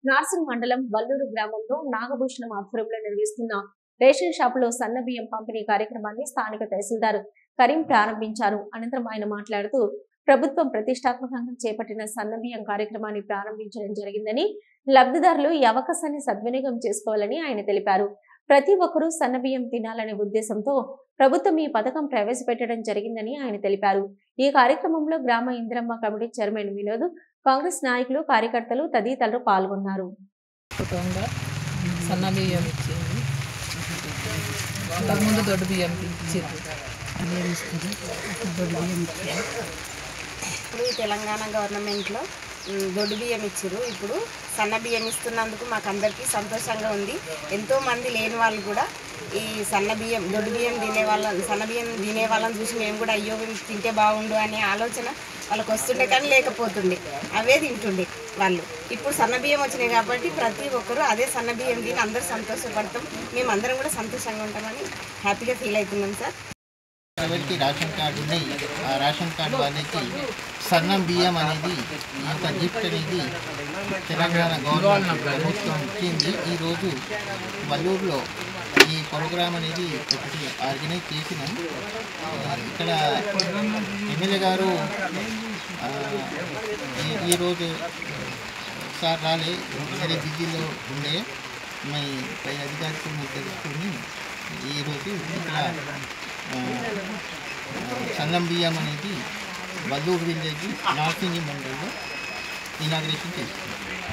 నార్సింగ్ మండలం వల్లూరు గ్రామంలో నాగభూషణం ఆధ్వర్యంలో నిర్వహిస్తున్న రేషన్ షాపులో సన్న బియ్యం పంపిణీ కార్యక్రమాన్ని స్థానిక తహసీల్దార్ కరీం ప్రారంభించారు. అనంతరం ఆయన మాట్లాడుతూ ప్రభుత్వం ప్రతిష్టాత్మకంగా చేపట్టిన సన్న బియ్యం కార్యక్రమాన్ని ప్రారంభించడం జరిగిందని, లబ్ధిదారులు ఈ అవకాశాన్ని సద్వినియోగం చేసుకోవాలని ఆయన తెలిపారు. ప్రతి ఒక్కరూ సన్న బియ్యం తినాలనే ఉద్దేశంతో ప్రభుత్వం ఈ పథకం ప్రవేశపెట్టడం జరిగిందని ఆయన తెలిపారు. ఈ కార్యక్రమంలో గ్రామ ఇందిరమ్మ కమిటీ చైర్మన్ వినోద్, కాంగ్రెస్ నాయకులు, కార్యకర్తలు తదితరులు పాల్గొన్నారు. తెలంగాణ గవర్నమెంట్లో దొడ్డు బియ్యం ఇచ్చారు. ఇప్పుడు సన్న బియ్యం ఇస్తున్నందుకు మాకు అందరికీ సంతోషంగా ఉంది. ఎంతోమంది లేని వాళ్ళు కూడా ఈ సన్న బియ్యం దొడ్డు బియ్యం సన్న బియ్యం తినే వాళ్ళని చూసి మేము కూడా అయ్యో తింటే బాగుండు అనే ఆలోచన వాళ్ళకి వస్తుండే, కానీ లేకపోతుండే, అవే తింటుండే వాళ్ళు. ఇప్పుడు సన్న బియ్యం వచ్చినాయి కాబట్టి ప్రతి ఒక్కరూ అదే సన్న బియ్యం తిని అందరూ సంతోషపడతాం. మేము అందరం కూడా సంతోషంగా ఉంటామని హ్యాపీగా ఫీల్ అవుతున్నాం సార్. ఎవరికి రేషన్ కార్డు ఉన్నాయి, ఆ రేషన్ కార్డు వాళ్ళకి సన్నం బియ్యం అనేది ఈ యొక్క గిఫ్ట్ అనేది తెలంగాణ గవర్నమెంట్ ప్రభుత్వం ఇచ్చింది. ఈరోజు వల్లూరులో ఈ ప్రోగ్రాం అనేది ఒకటి ఆర్గనైజ్ చేసినాం. ఇక్కడ ఎమ్మెల్యే గారు ఈరోజు సార్ రాలే, వేరే బిజీలో ఉండే, మీ పై అధికారితో మీరు తెలుసుకొని ఈరోజు ఇక్కడ సన్నం బియ్యం అనేది వల్లూరు విలేజ్ నార్సింగి మండలంలో ఇనాగ్రేషన్ చేస్తుంది.